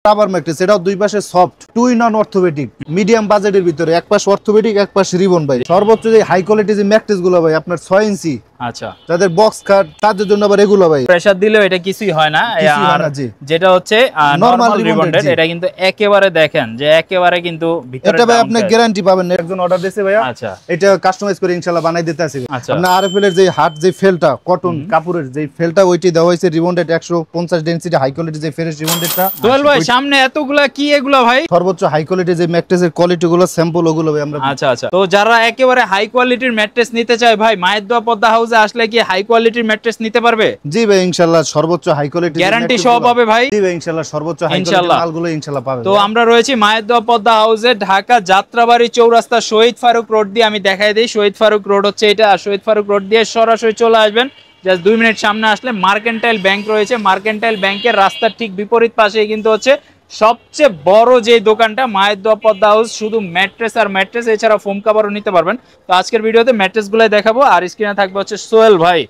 Rubber mattress, এটাও দুই পাশে soft, two in one orthopaedic, medium বাজেটের ভিতরে, এক পাশ অর্থোপেডিক এক পাশ রিবন ভাই। সর্বোচ্চ যে হাই কোয়ালিটি যে ম্যাট্রেস গুলো ভাই আপনার 6 ইঞ্চি, আচ্ছা, যাদের বক্স কাট তাদের জন্য আবার এগুলো ভাই প্রেসার দিলেও এটা কিছুই হয় না। আর যেটা হচ্ছে নরমাল রিবন্ডেড, এটা কিন্তু একেবারে দেখেন যে একেবারে কিন্তু ভিতরে এটা ভাই আপনি গ্যারান্টি পাবেন। একজন অর্ডার দিয়েছে ভাইয়া, আচ্ছা, এটা কাস্টমাইজ করে ইনশাআল্লাহ বানাই দিতে আছে। আচ্ছা, আপনি আরএফএল এর যে হাট যে ফেলটা কটন কাপড়ের যে ফেলটা ওইটি দেওয়া হয়েছে রিবন্ডেড 150 ডেনসিটি হাই কোয়ালিটি যে ফ্রেশ রিবন্ডেডটা। দোয়েল ভাই সামনে এতগুলা কি এগুলা ভাই? সর্বোচ্চ হাই কোয়ালিটি যে ম্যাট্রেসের কোয়ালিটি গুলো স্যাম্পল ওগুলো ভাই আমরা। আচ্ছা আচ্ছা, তো যারা একেবারে হাই কোয়ালিটির ম্যাট্রেস নিতে চায় ভাই মায়ের দোয়া পদ্মা হাউসে আসলে কি হাই কোয়ালিটির ম্যাট্রেস নিতে পারবে? জি ভাই ইনশাআল্লাহ সর্বোচ্চ হাই কোয়ালিটি গ্যারান্টি সহ পাবে ভাই। জি ভাই ইনশাআল্লাহ সর্বোচ্চ হাই কোয়ালিটি মালগুলো ইনশাআল্লাহ পাবে। তো আমরা রয়েছি মায়ের দোয়া পদ্মা হাউসে, ঢাকা যাত্রাবাড়ি চৌরাস্তা শহীদ ফারুক রোড দিয়ে। আমি দেখাই দিই, শহীদ ফারুক রোড হচ্ছে এটা, আর শহীদ ফারুক রোড দিয়ে সরাসরি চলে আসবেন। জাস্ট 2 মিনিট সামনে আসলে মার্কেন্টাইল ব্যাংক রয়েছে। মার্কেন্টাইল ব্যাংকের রাস্তার ঠিক বিপরীত পাশেই কিন্তু হচ্ছে সবচেয়ে বড় যে দোকানটা মায়ের দোয়া পদ্মা হাউস। শুধু ম্যাট্রেস আর ম্যাট্রেস, এছাড়া ফোম কাভারও নিতে পারবেন। তো আজকের ভিডিওতে ম্যাট্রেসগুলাই দেখাবো, আর স্ক্রিনে থাকবে হচ্ছে সোহেল ভাই।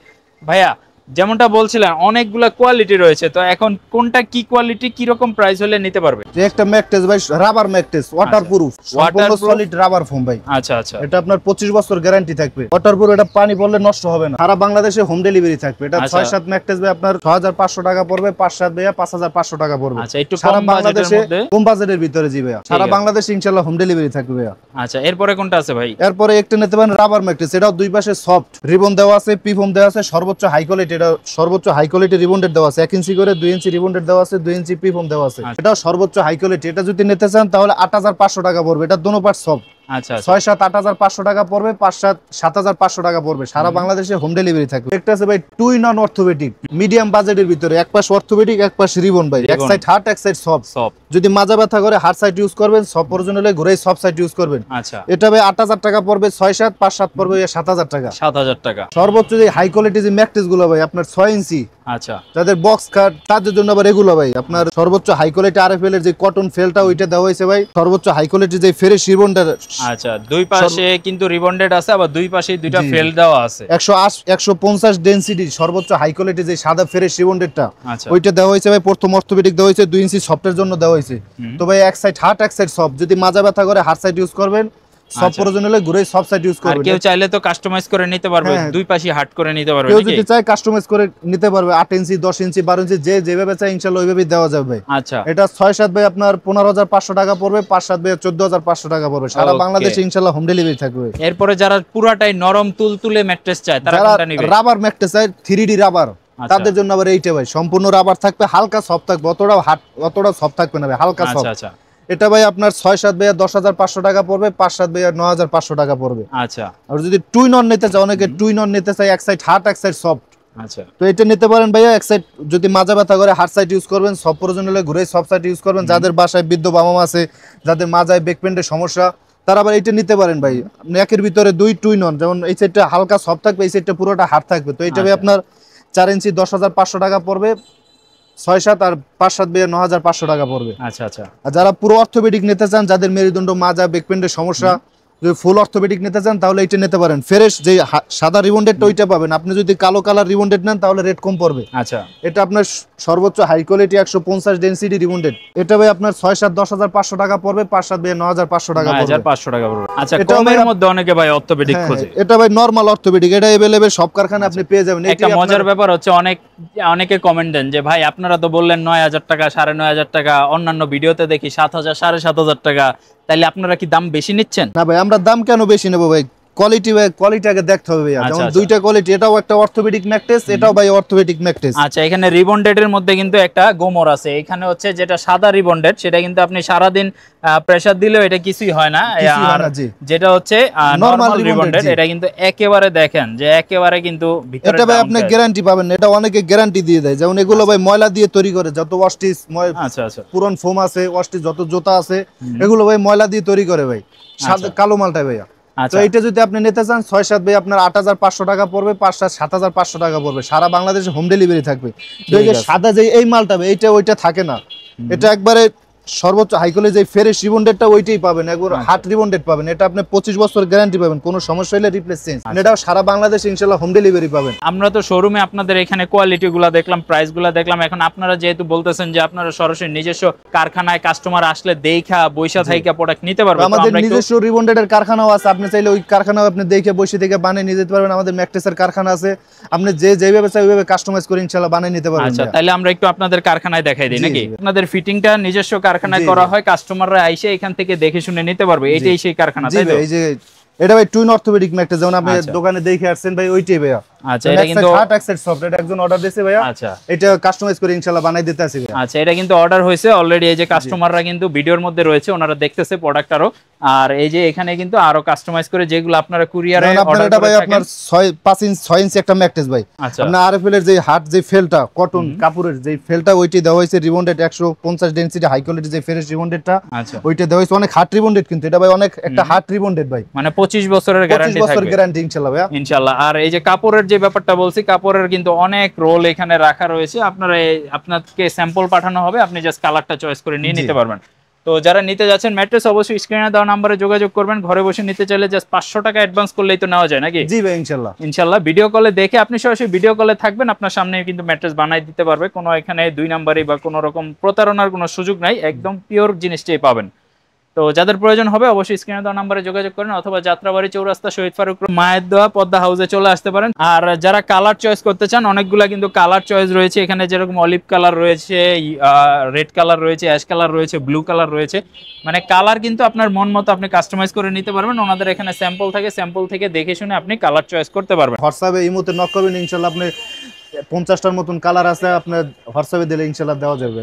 ভাইয়া যেমনটা বলছিলেন অনেকগুলা কোয়ালিটি রয়েছে, তো এখন কোনটা কি কোয়ালিটি কি রকম প্রাইস হলে নিতে পারবে? যে একটা ম্যাট্রেস ভাই রাবার ম্যাট্রেস, ওয়াটারপ্রুফ, সম্পূর্ণ সলিড রাবার ফোম ভাই। আচ্ছা আচ্ছা, এটা আপনার 25 বছর গ্যারান্টি থাকবে। ওয়াটারপ্রুফ, এটা পানি পড়লে নষ্ট হবে না। সারা বাংলাদেশে হোম ডেলিভারি থাকবে। এটা 6-7 ম্যাট্রেস ভাই আপনার 6500 টাকা পড়বে, 5-7 ভাইয়া 5500 টাকা পড়বে। আচ্ছা, একটু সারা কম বাংলাদেশে মধ্যে, কম বাজেটের ভিতরে জি ভাইয়া। সারা বাংলাদেশে ইনশাআল্লাহ হোম ডেলিভারি থাকবে ভাইয়া। আচ্ছা, এরপরে কোনটা আছে ভাই? এরপরে একটা নিতে পারেন রাবার ম্যাট্রেস, এটাও দুই পাশে সফট, রিবন দেওয়া আছে, পি ফোম দেওয়া আছে, সর্বোচ্চ হাই কোয়ালিটি। এটা সর্বোচ্চ হাই কোয়ালিটি রিবন্ডেড দেওয়া আছে, 1 ইঞ্চি করে 2 ইঞ্চি রিবন্ডেড দেওয়া আছে, 2 ইঞ্চি পি ফোম দেওয়া আছে। এটাও সর্বোচ্চ হাই কোয়ালিটি। এটা যদি নিতে চান তাহলে 8500 টাকা পড়বে। এটা দোনো পার্ট সফট। আচ্ছা, 6-7 8500 টাকা পড়বে, 5-7 7500 টাকা পড়বে। সারা বাংলাদেশে হোম ডেলিভারি থাকবে। একটা আছে ভাই two in one orthopaedic, medium বাজেটের ভিতরে, এক পাশ অর্থোপেডিক এক পাশ রিবন ভাই, এক সাইড হার্ড এক সাইড সফট। যদি মাজা ব্যথা করে হার্ড সাইড ইউজ করবেন, সব প্রয়োজন হলে ঘুরে সফট সাইড ইউজ করবেন। আচ্ছা, এটা ভাই 8000 টাকা পড়বে, 6-7 5-7 পড়বে 7000 টাকা। 7000 টাকা। সর্বোচ্চ যে হাই কোয়ালিটি যে ম্যাট্রেস গুলো ভাই আপনার 6 ইঞ্চি, আচ্ছা, যাদের বক্স কাট তাদের জন্য আবার এগুলো ভাই আপনার সর্বোচ্চ হাই কোয়ালিটি আরএফএল এর যে কটন ফেলটা ওইটা দেওয়া হয়েছে ভাই। সর্বোচ্চ হাই কোয়ালিটি যে ফ্রেশ রিবনটা। আচ্ছা, দুই পাশে কিন্তু রিবন্ডেড আছে, আবার দুই পাশে দুইটা ফেল দেওয়া আছে। 150 ডেনসিটি সর্বোচ্চ হাই কোয়ালিটি যে সাদা ফ্রেশ রিবন্ডেডটা আচ্ছা, ওইটা দেওয়া হয়েছে ভাই। প্রথম অর্থোপেডিক দেওয়া হয়েছে, 2 ইঞ্চি সফটের জন্য দেওয়া হয়েছে। তো ভাই এক সাইড হার্ড এক সাইড সফট। যদি মাজা ব্যথা করে হার্ড সাইড ইউজ করবেন, সব প্রয়োজন হলে ঘুরে সব সাইড ইউজ করবেন। আর কেউ চাইলে তো কাস্টমাইজ করে নিতে পারবে, দুই পাশে হার্ড করে নিতে পারবে। কেউ যদি চায় কাস্টমাইজ করে নিতে পারবে, 8 ইঞ্চি 10 ইঞ্চি 12 ইঞ্চি যে যেভাবে চায় ইনশাআল্লাহ ওইভাবেই দেওয়া যাবে। আচ্ছা, এটা 6-7 ভাই আপনার 15500 টাকা পড়বে, 5-7 ভাই 14500 টাকা পড়বে। সারা বাংলাদেশে ইনশাআল্লাহ হোম ডেলিভারি থাকবে। এরপরে যারা পুরাটাই নরম তুলতুলে ম্যাট্রেস চায় তারা কোনটা নেবে? রাবার ম্যাট্রেস চায় 3D রাবার, তাদের জন্য আবার এইটা ভাই সম্পূর্ণ রাবার থাকবে, হালকা সফট থাকবে, অতটাও সফট থাকবে না ভাই, হালকা সফট। আচ্ছা, এটা ভাই আপনার 6-7 ভাইয়া 10500 টাকা পড়বে, 5-7 ভাইয়া 9500 টাকা পড়বে। আচ্ছা, আর যদি টু ইন ওয়ান নিতে চায়, অনেকে টু ইন ওয়ান নিতে চায়, এক সাইড হার্ড এক সাইড সফট। আচ্ছা, তো এটা নিতে পারেন ভাইয়া। এক সাইড যদি মাজা ব্যথা করে হার্ড সাইড ইউজ করবেন, সব প্রয়োজন হলে ঘুরে সব সাইড ইউজ করবেন। যাদের বাসায় বৃদ্ধ বাবা মা আছে, যাদের মাজায় বেক পেন্টের সমস্যা, তারা আবার এটা নিতে পারেন ভাই। আপনি একের ভিতরে 2 টু ইন ওয়ান, যেমন এই সাইডটা হালকা সফট থাকবে, এই সাইডটা পুরোটা হার্ড থাকবে। তো এটা ভাই আপনার 4 ইঞ্চি 10500 টাকা পড়বে, 6-7 আর 5-7 ভাইয়া 9500 টাকা পড়বে। আচ্ছা, আচ্ছা, আর যারা পুরো অর্থোপেডিক নিতে চান, যাদের মেরুদণ্ড মাজা বেক পেন্টের সমস্যা, যদি ফুল অর্থোপেডিক নিতে চান তাহলে এটা নিতে পারেন। ফ্রেশ যে সাদা রিবন্ডেডটা ওইটা পাবেন। আপনি যদি কালো কালার রিবন্ডেড নেন তাহলে রেট কম পড়বে। আচ্ছা, এটা আপনার সর্বোচ্চ হাই কোয়ালিটি 150 ডেনসিটি রিবন্ডেড। এটা ভাই আপনার 6-7 10500 টাকা পড়বে, 5-7 ভাই 9500 টাকা পড়বে। 9500 টাকা পড়বে। আচ্ছা, কমের মধ্যে অনেকে ভাই অর্থোপেডিক খোঁজে। এটা ভাই নরমাল অর্থোপেডিক, এটা अवेलेबल সব কারখানায় আপনি পেয়ে যাবেন। একটা মজার ব্যাপার হচ্ছে অনেকে কমেন্ট দেন যে ভাই আপনারা তো বললেন 9000 টাকা 9500 টাকা, অন্যান্য ভিডিওতে দেখি 7000 7500 টাকা, তাইলে আপনারা কি দাম বেশি নিচ্ছেন? না ভাই, আমরা দাম কেন বেশি নেব ভাই? কোয়ালিটি আগে দেখতে হবে ভাইয়া। যেমন দুইটা কোয়ালিটি, এটাও একটা অর্থোপেডিক ম্যাট্রেস, এটাও ভাই অর্থোপেডিক ম্যাট্রেস। আচ্ছা, এখানে রিবন্ডেড এর মধ্যে কিন্তু একটা গোমর আছে। এখানে হচ্ছে যেটা সাদা রিবন্ডেড, সেটা কিন্তু আপনি সারা দিন প্রেসার দিলেও এটা কিছুই হয় না। আর যেটা হচ্ছে নরমাল রিবন্ডেড, এটা কিন্তু একেবারে দেখেন যে একেবারে কিন্তু ভিতরে এটা ভাই আপনি গ্যারান্টি পাবেন। এটা অনেকে গ্যারান্টি দিয়ে দেয়, যেমন এগুলো ভাই ময়লা দিয়ে তৈরি করে, যত ওয়াস্টিস আচ্ছা আচ্ছা পুরান ফোম আছে, ওয়াস্টিস যত জুতা আছে, এগুলো ভাই ময়লা দিয়ে তৈরি করে ভাই, সাদা কালো মালটা ভাইয়া। তো এটা যদি আপনি নিতে চান 6-7 ভাই আপনার 8500 টাকা পড়বে, 5-7 7500 টাকা পড়বে। সারা বাংলাদেশে হোম ডেলিভারি থাকবে। সাদা যে এই মালটা ভাই, এইটা ওইটা থাকে না, এটা একবারে সর্বোচ্চ হাই কোয়ালিটি যে ফ্রেশ রিবন্ডেডটা ওইটাই পাবেন, একবার হার্ড রিবন্ডেড পাবেন। এটা আপনি 25 বছর গ্যারান্টি পাবেন, কোনো সমস্যা হলে রিপ্লেস চেঞ্জ। এটাও সারা বাংলাদেশে ইনশাআল্লাহ হোম ডেলিভারি পাবেন। আমরা তো শোরুমে আপনাদের এখানে কোয়ালিটি গুলা দেখলাম, প্রাইস গুলা দেখলাম, এখন আপনারা যেহেতু বলতেছেন যে আপনারা সরাসরি নিজস্ব কারখানায় কাস্টমার আসলে দেখা বৈশা থাইকা প্রোডাক্ট নিতে পারবে, আমাদের নিজস্ব রিবন্ডেডের কারখানাও আছে, আপনি চাইলে ওই কারখানাও আপনি দেখে বসে থেকে বানিয়ে নিয়ে যেতে পারবেন। আমাদের ম্যাট্রেসের কারখানা আছে, আপনি যেভাবে চাই ওইভাবে কাস্টমাইজ করে ইনশাআল্লাহ বানিয়ে নিতে পারবেন। আচ্ছা, তাহলে আমরা একটু আপনাদের কারখানায় দেখাই দিই নাকি? আপনাদের ফিটিংটা নিজস্ব কারখানায় করা হয়, কাস্টমাররা আইসে এখান থেকে দেখে শুনে নিতে পারবে, এটাই সেই কারখানা, তাই তো? এই যে এটা ভাই টুইন অর্থোপেডিক ম্যাট্রেস, যেমন আপনি দোকানে দেখে আসছেন ভাই, ওইটাই ভাইয়া। আচ্ছা, এটা কিন্তু হার্ড এক্সেট সফট, এটা একজন অর্ডার দিয়েছে ভাইয়া। আচ্ছা, এটা কাস্টমাইজ করে ইনশাআল্লাহ বানাই দিতে আসি ভাইয়া। আচ্ছা, এটা কিন্তু অর্ডার হয়েছে অলরেডি, এই যে কাস্টমাররা কিন্তু ভিডিওর মধ্যে রয়েছে, ওনারা দেখতেছে প্রোডাক্ট আরো। আর এই যে এখানে কিন্তু আরো কাস্টমাইজ করে যেগুলো আপনারা কুরিয়ারে অর্ডার করে ভাই, আপনার 5 ইঞ্চ 6 ইঞ্চি একটা ম্যাট্রেস ভাই। আপনার আরএফএল এর যে হার্ড যে ফেলটা, কটন কাপড়ের যে ফেলটা, ওইটাই দেওয়া হয়েছে রিবন্ডেড 150 ডেনসিটি হাই কোয়ালিটি যে ফ্রেশ রিবন্ডেডটা, ওইটা দেওয়া হয়েছে। অনেক হার্ড রিবন্ডেড, কিন্তু এটা ভাই অনেক একটা হার্ড রিবন্ডেড ভাই, মানে 25 বছরের গ্যারান্টি থাকবে। 25 বছর গ্যারান্টি ইনশাআল্লাহ ভাইয়া, ইনশাআল্লাহ। আর এই যে কাপড়ের যে ব্যাপারটা বলছি, কাপড়ের কিন্তু অনেক রোল এখানে রাখা রয়েছে, আপনারা আপনাকে স্যাম্পল পাঠানো হবে, আপনি জাস্ট কালারটা চয়েস করে নিয়ে নিতে পারবেন। তো যারা নিতে যাচ্ছেন ম্যাট্রেস, অবশ্যই স্ক্রিনে দেওয়া নম্বরে যোগাযোগ করবেন। ঘরে বসে নিতে চাইলে জাস্ট 500 টাকা অ্যাডভান্স করলেই তো নেওয়া যায় নাকি? জি ভাই, ইনশাআল্লাহ। ইনশাআল্লাহ ভিডিও কলে দেখে আপনি সরাসরি ভিডিও কলে থাকবেন, আপনার সামনে কিন্তু ম্যাট্রেস বানাই দিতে পারবে। কোনো এখানে 2 নাম্বারই বা কোনো রকম প্রতারণার কোনো সুযোগ নাই, একদম পিওর জিনিসটাই পাবেন। তো যাদের প্রয়োজন হবে অবশ্যই স্ক্রিনে দেওয়া নম্বরে যোগাযোগ করেন, অথবা যাত্রাবাড়ি চৌরাস্তা শহীদ ফারুক মায়ের দোয়া পদ্মা হাউসে চলে আসতে পারেন। আর যারা কালার চয়েস করতে চান, অনেকগুলা কিন্তু কালার চয়েস রয়েছে এখানে, যেরকম অলিভ কালার রয়েছে, রেড কালার রয়েছে, অ্যাশ কালার রয়েছে, ব্লু কালার রয়েছে, মানে কালার কিন্তু আপনার মন মতো আপনি কাস্টমাইজ করে নিতে পারবেন। ওনাদের এখানে স্যাম্পল থাকে, স্যাম্পল থেকে দেখে শুনে আপনি কালার চয়েস করতে পারবেন। হোয়াটসঅ্যাপে ইমোতে নক করবেন, ইনশাআল্লাহ আপনি 50টার মতন কালার আছে, আপনার হোয়াটসঅ্যাপে দিলে ইনশাআল্লাহ দেওয়া যাবে।